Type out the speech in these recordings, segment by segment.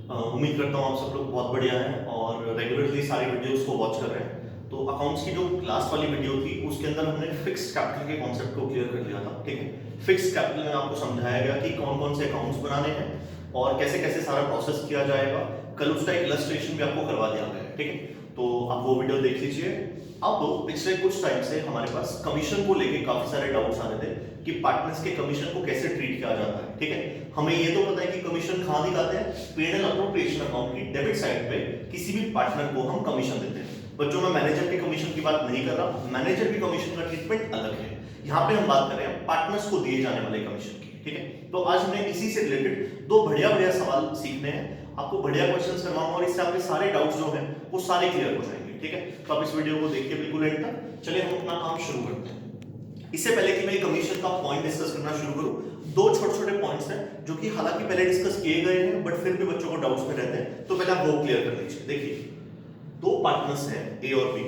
उम्मीद करता हूँ आप सब लोग बहुत बढ़िया हैं और रेगुलरली सारी वीडियोस को वॉच कर रहे हैं। तो अकाउंट्स की जो क्लास वाली वीडियो थी उसके अंदर हमने फिक्स्ड कैपिटल के कॉन्सेप्ट को क्लियर कर लिया था, ठीक है। फिक्स्ड कैपिटल में आपको समझाया गया कि कौन कौन से अकाउंट्स बनाने हैं और कैसे कैसे सारा प्रोसेस किया जाएगा। कल उसका एक इलस्ट्रेशन भी आपको करवा दिया गया है, ठीक है। तो आप वो वीडियो देख लीजिए। अब पिछले कुछ टाइम से हमारे पास कमीशन को लेके काफी सारे डाउट्स आ रहे थे कि पार्टनर्स के कमीशन को कैसे ट्रीट किया जाता है, ठीक है। हमें ये तो पता है कि कमीशन कहां दिखाते हैं, P&L अप्रोप्रिएशन अकाउंट की डेबिट साइड पे किसी भी पार्टनर को हम कमीशन देते हैं। बच्चों में मैनेजर के कमीशन की बात नहीं कर रहा, मैनेजर की कमीशन का ट्रीटमेंट अलग है। यहाँ पे हम बात कर रहे हैं पार्टनर्स को दिए जाने वाले कमीशन की, ठीक है। तो आज हमने इसी से रिलेटेड दो बढ़िया बढ़िया सवाल सीखने हैं, आपको बढ़िया क्वेश्चंस करवाऊंगा और इससे आपके सारे डाउट्स जो हैं वो सारे क्लियर हो जाएंगे, ठीक है। तो आप इस वीडियो को देखिए बिल्कुल एंड तक। चलिए हम अपना काम शुरू करते हैं। इससे पहले कि मैं कमीशन का पॉइंट डिस्कस करना शुरू करूं, दो छोटे छोटे पॉइंट्स हैं जो कि हालांकि पहले डिस्कस किए गए हैं बट फिर भी बच्चों को डाउट्स में रहते हैं, तो पहले आप वो क्लियर कर लीजिए। देखिए, दो पार्टनर्स हैं ए और बी,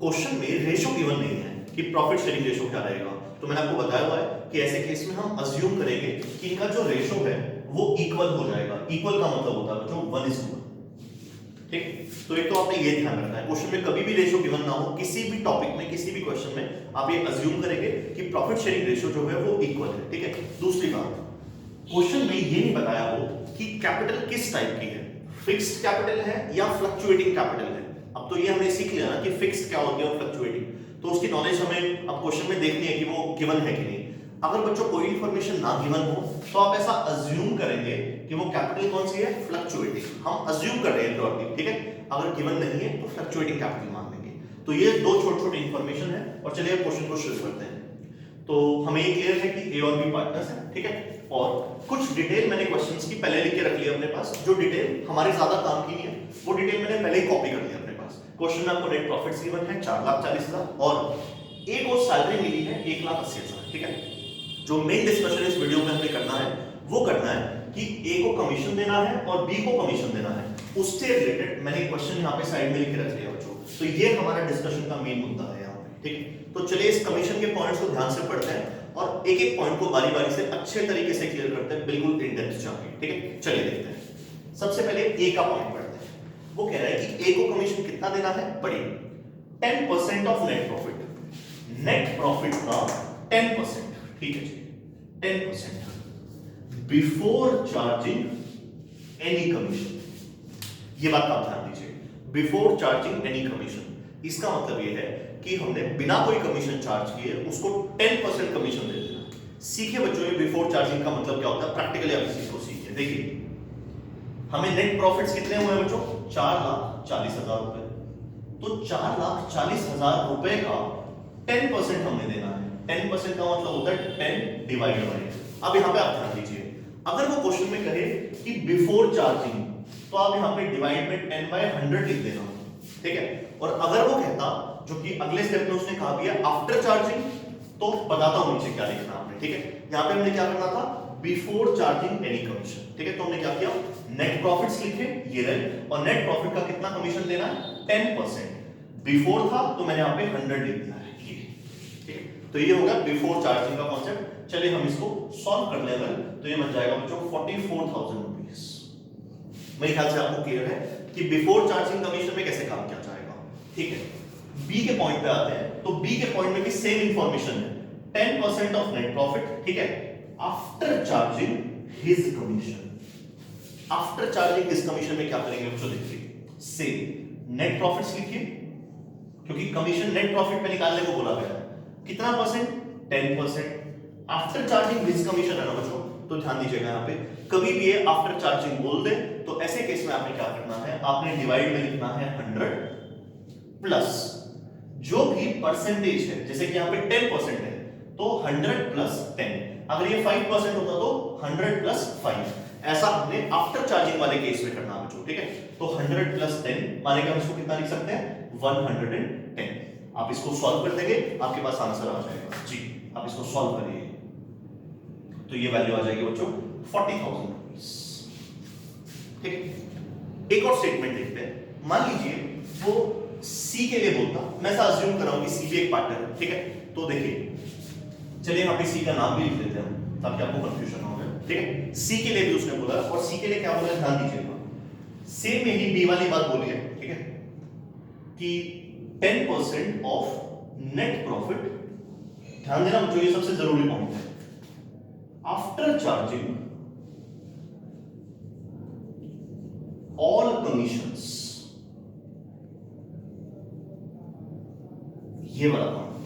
क्वेश्चन में रेशो गिवन नहीं है कि प्रॉफिट शेयरिंग रेशो क्या रहेगा। तो मैंने आपको बताया हुआ है कि ऐसे केस में हम अज्यूम करेंगे कि इनका जो रेशो है वो इक्वल हो जाएगा। इक्वल का मतलब होता है बच्चों 1:1, ठीक। तो एक तो आपने ये ध्यान रखना है, क्वेश्चन में कभी भी रेशो गिवन ना हो, किसी भी टॉपिक में किसी भी क्वेश्चन में आप ये अज्यूम करेंगे कि प्रॉफिट शेयरिंग रेशो जो है वो इक्वल है, ठीक है। दूसरी बात, क्वेश्चन में ये नहीं बताया हो कि कैपिटल किस टाइप की है, फिक्स्ड कैपिटल है या फ्लक्चुएटिंग कैपिटल है। अब तो ये हमने सीख लिया ना कि फिक्स्ड क्या होती है और फ्लक्चुएटिंग, तो उसकी नॉलेज हमें अब क्वेश्चन में देखनी है कि वो गिवन है कि नहीं। अगर बच्चों कोई इंफॉर्मेशन ना गिवन हो तो आप ऐसा अज्यूम करेंगे कि वो कैपिटल कौन सी है, फ्लक्चुएटिंग। हम अज्यूम कर रहे हैं प्योरली, ठीक है। अगर गिवन नहीं है तो फ्लक्चुएटिंग कैपिटल मान लेंगे। तो ये दो छोटे छोटे इंफॉर्मेशन है और चलिए क्वेश्चन को शुरू करते हैं। तो हमें ये क्लियर है कि ए और बी पार्टनर्स हैं, ठीक है। और कुछ डिटेल मैंने क्वेश्चंस की पहले लिख के रख लिया अपने पास, जो डिटेल हमारे ज्यादा काम की नहीं है वो डिटेल मैंने पहले ही कॉपी कर लिया अपने पास। क्वेश्चन में आपको नेट प्रॉफिट्स गिवन है 4,40,000 और ए को सैलरी मिली है 1,80,000, ठीक है। जो मेन डिस्कशन इस वीडियो में हमें करना है वो करना है कि ए को कमीशन देना है और बी को कमीशन देना है। उससे रिलेटेड मैंने क्वेश्चन यहाँ पे साइड में लिख के रख लिया बच्चों। तो ये हमारा डिस्कशन का मेन मुद्दा है यहाँ पे, ठीक है। तो चलिए इस कमीशन के पॉइंट्स को ध्यान से पढ़ते हैं और एक एक पॉइंट को बारी बारी से अच्छे तरीके से क्लियर करते हैं, बिल्कुल इन डेप्थ जाके, ठीक है। चलिए देखते हैं। सबसे पहले ए का पॉइंट पढ़ते हैं। वो कह रहा है कि ए को कमीशन कितना देना है, पढ़िए 10% of net profit. Net profit का 10%, ठीक है जी, 10% बिफोर चार्जिंग एनी कमीशन। ये बात आप ध्यान दीजिए, बिफोर चार्जिंग एनी कमीशन। इसका मतलब ये है कि हमने बिना कोई कमीशन चार्ज किए उसको 10% कमीशन दे देना। सीखिए बच्चों, ये बिफोर चार्जिंग का मतलब क्या होता है, प्रैक्टिकली आप इसी को सीखिए। देखिए, हमें नेट प्रॉफिट्स कितने हुए बच्चों, 4,40,000 रुपए। तो 4,40,000 रुपए का 10% हमने देना है। 10% का मतलब होता है 10 डिवाइड बाय। अब यहां पे आप ध्यान दीजिए, अगर वो क्वेश्चन में कहे कि बिफोर चार्जिंग तो आप यहां पे डिवाइड में 10/100 लिख देना, ठीक है। और अगर वो कहता, जो कि अगले स्टेप में उसने कहा भी है आफ्टर चार्जिंग, तो बताता हूं नीचे क्या लिखना आपने, ठीक है। यहां पे हमने क्या करना था, बिफोर चार्जिंग एनी कमीशन, ठीक है। तो हमने क्या किया, नेट प्रॉफिट्स लिखे ये रहे और नेट प्रॉफिट का कितना कमीशन देना है, 10%। बिफोर था तो मैंने यहां पे 100 लिख दिया है, ठीक है। तो ये होगा बिफोर चार्जिंग का कॉन्सेप्ट। चलिए हम इसको सॉल्व कर लेंगे, तो ये बन जाएगा बच्चों 44,000 रुपीस। मेरे ख्याल से आपको क्लियर है कि बिफोर चार्जिंग कमीशन में कैसे काम किया जाएगा, ठीक है। बी के पॉइंट पे आते हैं, तो बी के पॉइंट में भी सेम इंफॉर्मेशन है, 10% ऑफ नेट प्रॉफिट, ठीक है, after charging his commission. After charging his commission में क्या करेंगे बच्चों, देखिए, से नेट प्रॉफिट्स लिखिए, क्योंकि कमीशन नेट प्रॉफिट पे निकालने को बोला गया है। कितना percent, 10%। After charging his commission है ना बच्चों, तो ध्यान दीजिएगा यहाँ पे कभी भी ये आफ्टर चार्जिंग बोल दे तो ऐसे केस में आपने क्या करना है, आपने डिवाइड में लिखना है 100 प्लस जो भी परसेंटेज है, जैसे कि यहाँ पे 10% है तो 100 प्लस 10। अगर ये 5% होता तो 100 प्लस 5। ऐसा हमने आफ्टर चार्जिंग वाले केस में करना है बच्चों, ठीक है। तो 100 प्लस 10 मानेगा, हम इसको कितना लिख सकते हैं, 110। आप इसको सॉल्व कर देंगे, आपके पास आंसर आ जाएगा जी। आप इसको सॉल्व करिए तो ये वैल्यू आ जाएगी बच्चों 40,000 रुपीस, ठीक है। एक और स्टेटमेंट देखते हैं। मान लीजिए वो सी के लिए बोलता, मैं ऐसा अज्यूम कर रहा हूं कि सी भी एक पार्टनर है, ठीक है। तो देखिए, चलिए यहाँ पे सी का नाम भी लिख देते हैं ताकि आपको कंफ्यूजन ना हो, ठीक है। सी के लिए भी उसने बोला और सी के लिए क्या बोला, ध्यान दीजिएगा। सेम यही बी वाली बात बोली है, ठीक है, कि 10% ऑफ नेट प्रॉफिट, ध्यान देना जो ये सबसे जरूरी पॉइंट है, आफ्टर चार्जिंग ऑल कमीशंस, ये वाला पॉइंट,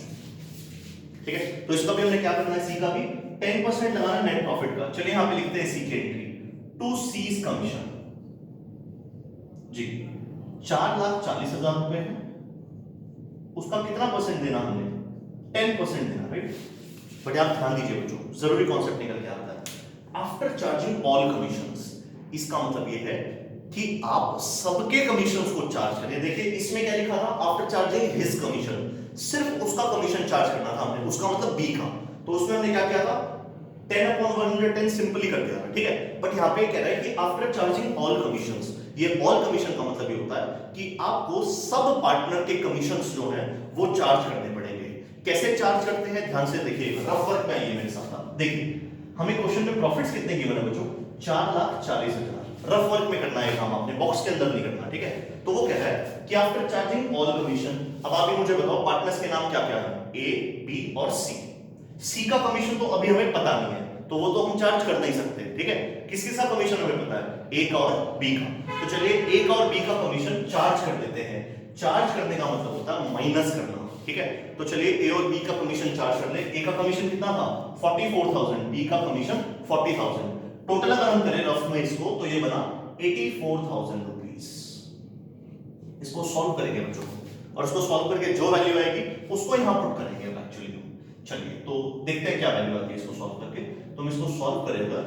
ठीक है। तो इसका भी हमने क्या करना है, सी का भी 10% लगाना है नेट प्रॉफिट का। चलिए यहां पे लिखते हैं सी की एंट्री, टू सीज कमीशन जी 4,40,000 रुपए है, उसका कितना परसेंट देना हमने, 10% देना, राइट। बट आप ध्यान दीजिए बच्चों, जरूरी कॉन्सेप्ट निकल के आता है, आफ्टर चार्जिंग ऑल कमीशंस, इसका मतलब ये है कि आप सबके कमीशंस को चार्ज करें। देखिए इसमें क्या लिखा था, आफ्टर चार्जिंग हिज कमीशन, सिर्फ उसका कमीशन चार्ज करना था हमने, उसका मतलब बी का। तो उसमें हमने क्या किया था, 10/110 सिंपली कर दिया था, ठीक है। बट यहाँ पे कह रहा है कि आफ्टर चार्जिंग ऑल कमीशंस, ये ऑल कमीशन का मतलब ये होता है कि आपको सब पार्टनर के कमीशंस जो हैं वो चार्ज करने पड़ेंगे। कैसे चार्ज करते हैं, ध्यान से देखिए, रफ वर्क में आइए मेरे साथ। देखिए हमें क्वेश्चन में प्रॉफिट्स कितने गिवन है बच्चों, 4,40,000। रफ वर्क में करना है काम, आपने बॉक्स के अंदर नहीं करना, ठीक है। तो वो कह रहा है कि आफ्टर चार्जिंग ऑल कमीशन, अब आप ही मुझे बताओ पार्टनर्स के नाम क्या क्या है, ए, बी और सी। सी का कमीशन तो अभी हमें पता नहीं है, तो वो तो हम चार्ज कर नहीं सकते, ठीक है। किस किस का कमीशन हमें पता है, ए का और बी का। तो चलिए ए का और बी का कमीशन चार्ज कर देते हैं। चार्ज करने का मतलब होता है माइनस करना, ठीक है। तो चलिए ए और बी का कमीशन चार्ज कर ले। ए का कमीशन कितना था, 44,000, बी का कमीशन 40,000। टोटल अगर हम करें रफ में इसको, तो ये बना 84,000 रुपीस। इसको सॉल्व करेंगे बच्चों, और इसको सॉल्व करके जो वैल्यू आएगी उसको यहां पुट करेंगे एक्चुअली। चलिए तो देखते हैं क्या वैल्यू आती है इसको सॉल्व करके। तो हम इसको सॉल्व करेंगे,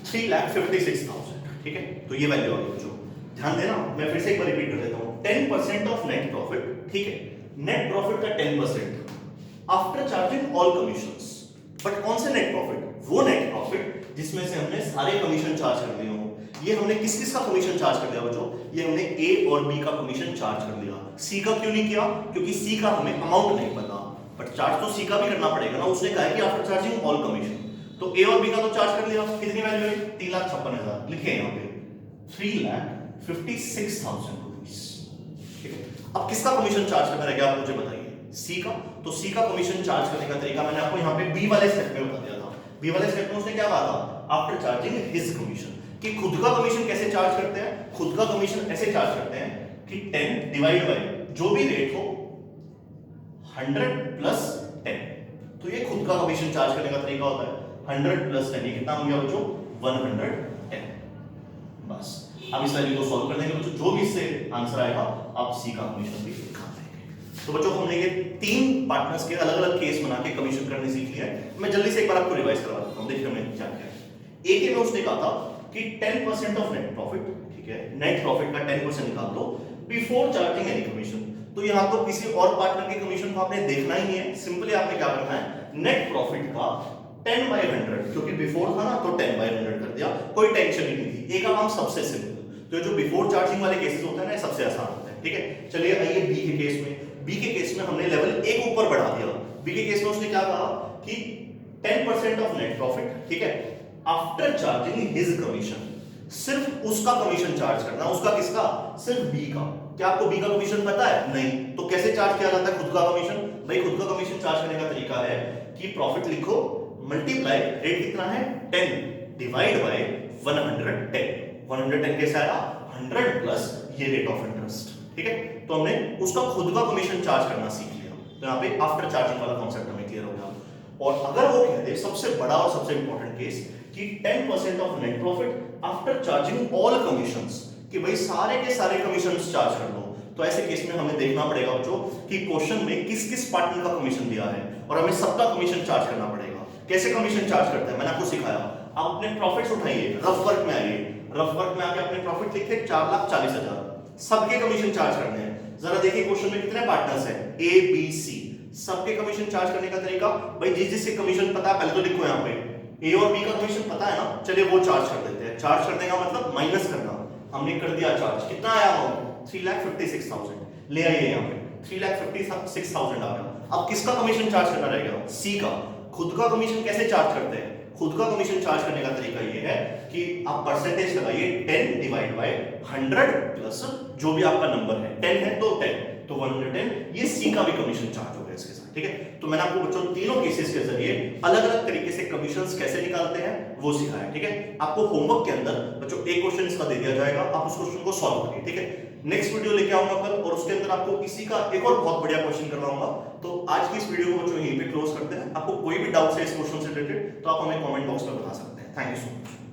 $3,56,000, ठीक है। तो ये वैल्यू आ गई बच्चों, ध्यान देना। मैं फिर से एक बार रिपीट कर देता हूं, 10% ऑफ नेट प्रॉफिट, ठीक है। नेट प्रॉफिट का 10% after charging all commissions. But कौन से नेट प्रॉफिट, वो नेट प्रॉफिट जिसमें से हमने सारे कमीशन चार्ज कर दिए हो। ये हमने किस किस का कमीशन चार्ज कर दिया बच्चों, ये हमने ए और बी का कमीशन चार्ज कर दिया। सी का क्यों नहीं किया, क्योंकि सी का हमें अमाउंट नहीं पता, बट चार्ज तो सी का भी करना पड़ेगा ना। उसने कहा है कि आफ्टर चार्जिंग ऑल कमीशन, तो ए और बी का तो चार्ज कर लिया। कितनी वैल्यू है, 3,56,000 लिखे यहाँ पे, 3,56,000 रुपीस, ठीक है। अब किसका कमीशन चार्ज करना रहेगा, आप मुझे बताइए, सी का। तो सी का कमीशन चार्ज करने का तरीका मैंने आपको यहाँ पे बी वाले स्टेप में बता दिया था। बी वाले स्टेप में उसने क्या कहा था, आफ्टर चार्जिंग हिज कमीशन, कि खुद का कमीशन कैसे चार्ज करते हैं। खुद का कमीशन ऐसे चार्ज करते हैं कि 10 डिवाइड बाय जो भी रेट हो 100 प्लस 10। तो ये खुद का कमीशन चार्ज करने का तरीका होता है, 100 प्लस 10, ये कितना हो गया बच्चों, 110। बस अब इस वैल्यू को सॉल्व कर देंगे बच्चों, जो भी इससे आंसर आएगा आप सी का कमीशन भी निकाल देंगे। तो बच्चों हमने ये 3 पार्टनर्स के अलग अलग केस बना के कमीशन करने सीख लिया है। मैं जल्दी से एक बार आपको रिवाइज करवा देता हूं, देखिए हमने क्या किया। ए के में उसने कहा था कि 10% ऑफ नेट प्रॉफिट, ठीक है, नेट प्रॉफिट का 10% निकाल दो बिफोर चार्जिंग एनी कमीशन। तो यहां तो किसी और पार्टनर के कमीशन को आपने देखना ही नहीं है, सिंपली आपने क्या करना है, नेट प्रॉफिट का 10/100, क्योंकि बिफोर था ना तो 10/100 कर दिया, कोई टेंशन ही नहीं थी। ए का काम सबसे सिंपल, तो जो बिफोर चार्जिंग वाले केसेस होते हैं ना सबसे आसान होता है, ठीक है। चलिए आइए बी के केस में। बी के केस में हमने लेवल 1 ऊपर बढ़ा दिया। बी के केस में उसने क्या कहा कि 10% ऑफ नेट प्रॉफिट, ठीक है, आफ्टर चार्जिंग हिज कमीशन, सिर्फ उसका कमीशन चार्ज करना। उसका किसका, सिर्फ बी का। क्या आपको बी का कमीशन पता है, नहीं, तो कैसे चार्ज किया जाता है खुद का कमीशन। भाई खुद का कमीशन चार्ज करने का तरीका है कि प्रॉफिट लिखो मल्टीप्लाई रेट कितना है 10 डिवाइड बाय 110। 110 कैसे आया, 100 प्लस ये रेट ऑफ इंटरेस्ट, ठीक है। तो हमने उसका खुद का कमीशन चार्ज करना सीख लिया। तो यहाँ पे आफ्टर चार्जिंग वाला कॉन्सेप्ट हमें क्लियर हो गया। और अगर वो कहते सबसे बड़ा और सबसे इंपॉर्टेंट केस कि 10% of net profit after charging all commissions, कि भाई सारे के सारे कमीशंस चार्ज कर दो, तो ऐसे केस में हमें देखना पड़ेगा बच्चों कि क्वेश्चन में किस किस पार्टनर का कमीशन दिया है और हमें सबका कमीशन चार्ज करना पड़ेगा। कैसे कमीशन चार्ज करते हैं मैंने आपको सिखाया। आप अपने प्रॉफिट्स उठाइए, रफ वर्क में आइए, रफ वर्क में आके अपने प्रॉफिट लिखते 4,40,000, सबके कमीशन चार्ज करने हैं। जरा देखिए क्वेश्चन में कितने पार्टनर्स हैं, ए बी सी, सबके कमीशन चार्ज करने का तरीका, भाई जिस जिससे कमीशन पता है पहले तो लिखो यहाँ पे, ए और बी का कमीशन पता है ना, चलिए वो चार्ज कर देते हैं। चार्ज करने का मतलब माइनस करना, हमने कर दिया चार्ज। कितना आया अमाउंट, 3,56,000, ले आइए यहाँ पे 3,56,000 आ गया। अब किसका कमीशन चार्ज करना रहेगा? सी का। खुद का कमीशन कैसे चार्ज करते हैं? खुद का कमीशन चार्ज करने का तरीका ये है कि आप परसेंटेज लगाइए 10 डिवाइड बाय 100 प्लस जो भी आपका नंबर है, 10 है तो 10, तो 110, ये सी का भी कमीशन चार्ज हो गया इसके साथ, ठीक है। तो मैंने आपको बच्चों तीनों केसेस के जरिए अलग अलग तरीके से कमीशंस कैसे निकालते हैं वो सिखाया, ठीक है। आपको होमवर्क के अंदर बच्चों एक क्वेश्चन इसका दे दिया जाएगा, आप उस क्वेश्चन को सॉल्व करिए, ठीक है। नेक्स्ट वीडियो लेके आऊंगा कल, और उसके अंदर आपको इसी का एक और बहुत बढ़िया क्वेश्चन करवाऊंगा। तो आज की इस वीडियो को बच्चों यहीं पे क्लोज करते हैं। आपको कोई भी डाउट है इस क्वेश्चन से रिलेटेड तो आप हमें कमेंट बॉक्स में बता सकते हैं। Thank you so much.